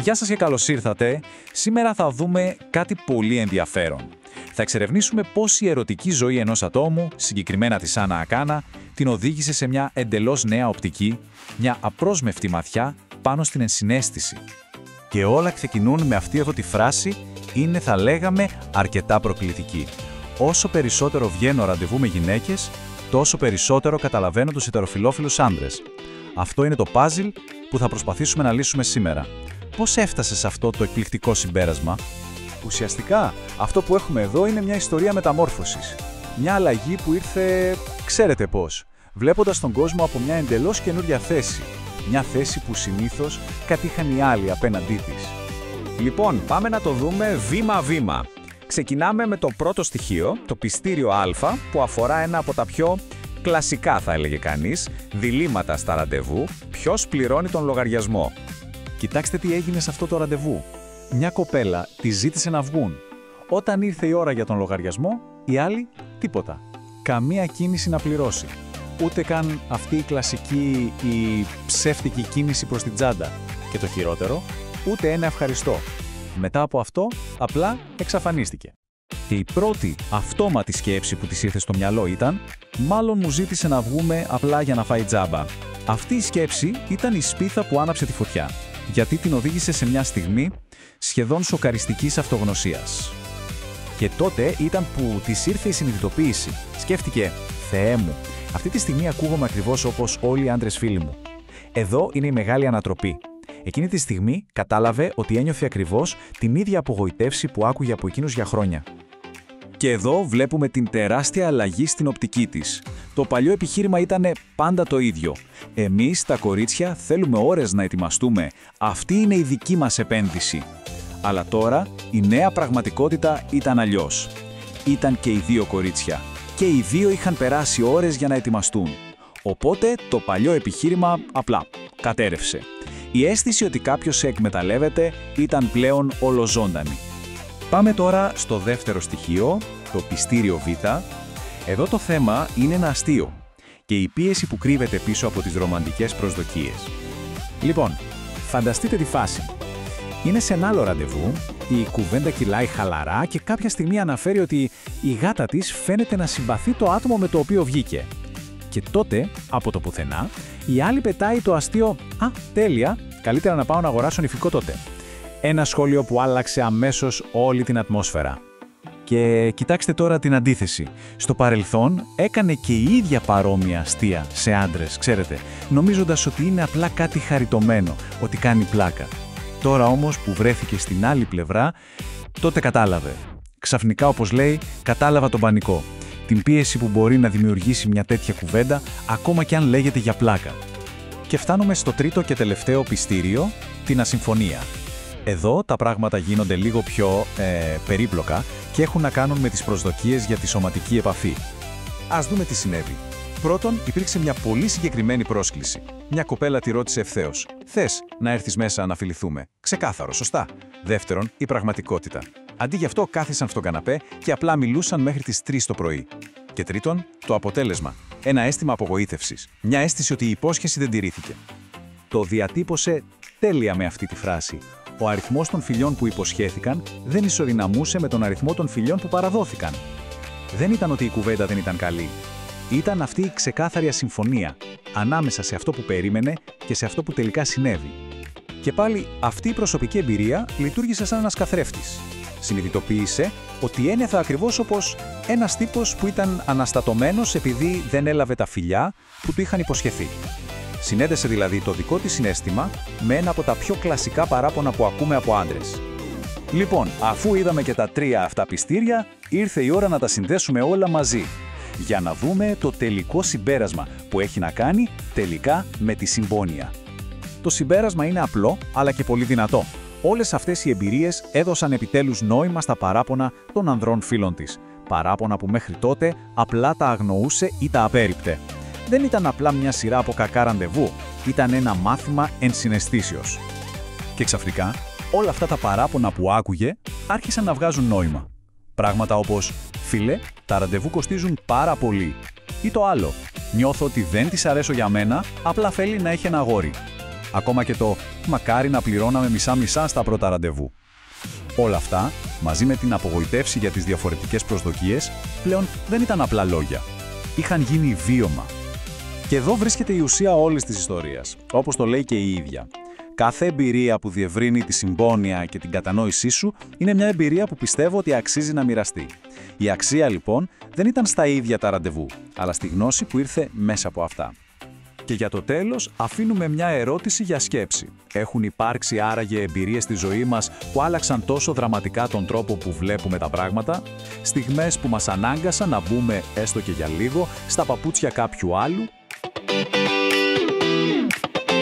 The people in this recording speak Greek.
Γεια σας και καλώς ήρθατε. Σήμερα θα δούμε κάτι πολύ ενδιαφέρον. Θα εξερευνήσουμε πώς η ερωτική ζωή ενός ατόμου, συγκεκριμένα της Άννα Ακάνα, την οδήγησε σε μια εντελώς νέα οπτική, μια απρόσμευτη ματιά πάνω στην ενσυναίσθηση. Και όλα ξεκινούν με αυτή εδώ τη φράση, είναι θα λέγαμε αρκετά προκλητική. Όσο περισσότερο βγαίνω ραντεβού με γυναίκες, τόσο περισσότερο καταλαβαίνω τους ετεροφιλόφιλους άντρες. Αυτό είναι το πάζλ που θα προσπαθήσουμε να λύσουμε σήμερα. Πώς έφτασε σε αυτό το εκπληκτικό συμπέρασμα? Ουσιαστικά, αυτό που έχουμε εδώ είναι μια ιστορία μεταμόρφωσης. Μια αλλαγή που ήρθε, ξέρετε πώς, βλέποντας τον κόσμο από μια εντελώς καινούρια θέση. Μια θέση που συνήθως κατήχαν οι άλλοι απέναντί της. Λοιπόν, πάμε να το δούμε βήμα-βήμα. Ξεκινάμε με το πρώτο στοιχείο, το πιστήριο Α, που αφορά ένα από τα πιο κλασικά, θα έλεγε κανείς, διλήμματα στα ραντεβού, ποιος πληρώνει τον λογαριασμό. Κοιτάξτε τι έγινε σε αυτό το ραντεβού. Μια κοπέλα τη ζήτησε να βγουν. Όταν ήρθε η ώρα για τον λογαριασμό, η άλλη τίποτα. Καμία κίνηση να πληρώσει. Ούτε καν αυτή η κλασική, η ψεύτικη κίνηση προς την τσάντα. Και το χειρότερο, ούτε ένα ευχαριστώ. Μετά από αυτό, απλά εξαφανίστηκε. Και η πρώτη αυτόματη σκέψη που της ήρθε στο μυαλό ήταν «Μάλλον μου ζήτησε να βγούμε απλά για να φάει τζάμπα». Αυτή η σκέψη ήταν η σπίθα που άναψε τη φωτιά, γιατί την οδήγησε σε μια στιγμή σχεδόν σοκαριστικής αυτογνωσίας. Και τότε ήταν που της ήρθε η συνειδητοποίηση. Σκέφτηκε «Θεέ μου, αυτή τη στιγμή ακούγομαι ακριβώς όπως όλοι οι άντρες φίλοι μου». Εδώ είναι η μεγάλη ανατροπή. Εκείνη τη στιγμή κατάλαβε ότι ένιωθε ακριβώς την ίδια απογοητεύση που άκουγε από εκείνους για χρόνια. Και εδώ βλέπουμε την τεράστια αλλαγή στην οπτική της. Το παλιό επιχείρημα ήταν πάντα το ίδιο. Εμείς, τα κορίτσια, θέλουμε ώρες να ετοιμαστούμε. Αυτή είναι η δική μας επένδυση. Αλλά τώρα η νέα πραγματικότητα ήταν αλλιώς. Ήταν και οι δύο κορίτσια. Και οι δύο είχαν περάσει ώρες για να ετοιμαστούν. Οπότε το παλιό επιχείρημα απλά κατέρευσε. Η αίσθηση ότι κάποιος σε εκμεταλλεύεται ήταν πλέον ολοζώντανη. Πάμε τώρα στο δεύτερο στοιχείο, το πιστήριο Β. Εδώ το θέμα είναι ένα αστείο και η πίεση που κρύβεται πίσω από τις ρομαντικές προσδοκίες. Λοιπόν, φανταστείτε τη φάση. Είναι σε ένα άλλο ραντεβού, η κουβέντα κυλάει χαλαρά και κάποια στιγμή αναφέρει ότι η γάτα της φαίνεται να συμπαθεί το άτομο με το οποίο βγήκε. Και τότε, από το πουθενά, η άλλη πετάει το αστείο «Α, τέλεια, καλύτερα να πάω να αγοράσω νηφικό τότε». Ένα σχόλιο που άλλαξε αμέσως όλη την ατμόσφαιρα. Και κοιτάξτε τώρα την αντίθεση. Στο παρελθόν έκανε και η ίδια παρόμοια αστεία σε άντρες, ξέρετε, νομίζοντας ότι είναι απλά κάτι χαριτωμένο, ότι κάνει πλάκα. Τώρα όμως που βρέθηκε στην άλλη πλευρά, τότε κατάλαβε. Ξαφνικά, όπως λέει, κατάλαβα τον πανικό. Την πίεση που μπορεί να δημιουργήσει μια τέτοια κουβέντα, ακόμα και αν λέγεται για πλάκα. Και φτάνουμε στο τρίτο και τελευταίο πιστήριο, την ασυμφωνία. Εδώ τα πράγματα γίνονται λίγο πιο περίπλοκα και έχουν να κάνουν με τις προσδοκίες για τη σωματική επαφή. Ας δούμε τι συνέβη. Πρώτον, υπήρξε μια πολύ συγκεκριμένη πρόσκληση. Μια κοπέλα τη ρώτησε ευθέως: «Θες να έρθεις μέσα να φιληθούμε?» Ξεκάθαρο, σωστά. Δεύτερον, η πραγματικότητα. Αντί γι' αυτό, κάθισαν στον καναπέ και απλά μιλούσαν μέχρι τις 3 το πρωί. Και τρίτον, το αποτέλεσμα. Ένα αίσθημα απογοήτευσης. Μια αίσθηση ότι η υπόσχεση δεν τηρήθηκε. Το διατύπωσε τέλεια με αυτή τη φράση. Ο αριθμός των φιλιών που υποσχέθηκαν δεν ισοδυναμούσε με τον αριθμό των φιλιών που παραδόθηκαν. Δεν ήταν ότι η κουβέντα δεν ήταν καλή. Ήταν αυτή η ξεκάθαρη ασυμφωνία ανάμεσα σε αυτό που περίμενε και σε αυτό που τελικά συνέβη. Και πάλι αυτή η προσωπική εμπειρία λειτουργήσε σαν ένας καθρέφτης. Συνειδητοποίησε ότι ένιωθε ακριβώς όπως ένας τύπος που ήταν αναστατωμένος επειδή δεν έλαβε τα φιλιά που του είχαν υποσχεθεί. Συνέδεσε δηλαδή το δικό της συναίσθημα με ένα από τα πιο κλασικά παράπονα που ακούμε από άντρες. Λοιπόν, αφού είδαμε και τα τρία αυτά πιστήρια, ήρθε η ώρα να τα συνδέσουμε όλα μαζί, για να δούμε το τελικό συμπέρασμα που έχει να κάνει τελικά με τη συμπόνια. Το συμπέρασμα είναι απλό, αλλά και πολύ δυνατό. Όλες αυτές οι εμπειρίες έδωσαν επιτέλους νόημα στα παράπονα των ανδρών φίλων της. Παράπονα που μέχρι τότε απλά τα αγνοούσε ή τα απέρριπτε. Δεν ήταν απλά μια σειρά από κακά ραντεβού, ήταν ένα μάθημα ενσυναισθήσεως. Και ξαφνικά, όλα αυτά τα παράπονα που άκουγε άρχισαν να βγάζουν νόημα. Πράγματα όπως «Φίλε, τα ραντεβού κοστίζουν πάρα πολύ». Ή το άλλο «Νιώθω ότι δεν της αρέσω για μένα, απλά θέλει να έχει ένα αγόρι». Ακόμα και το «μακάρι να πληρώναμε μισά-μισά στα πρώτα ραντεβού». Όλα αυτά, μαζί με την απογοητεύση για τις διαφορετικές προσδοκίες, πλέον δεν ήταν απλά λόγια. Είχαν γίνει βίωμα. Και εδώ βρίσκεται η ουσία όλης της ιστορίας, όπως το λέει και η ίδια. Κάθε εμπειρία που διευρύνει τη συμπόνια και την κατανόησή σου είναι μια εμπειρία που πιστεύω ότι αξίζει να μοιραστεί. Η αξία λοιπόν δεν ήταν στα ίδια τα ραντεβού, αλλά στη γνώση που ήρθε μέσα από αυτά. Και για το τέλος, αφήνουμε μια ερώτηση για σκέψη. Έχουν υπάρξει άραγε εμπειρίες στη ζωή μας που άλλαξαν τόσο δραματικά τον τρόπο που βλέπουμε τα πράγματα? Στιγμές που μας ανάγκασαν να μπούμε, έστω και για λίγο, στα παπούτσια κάποιου άλλου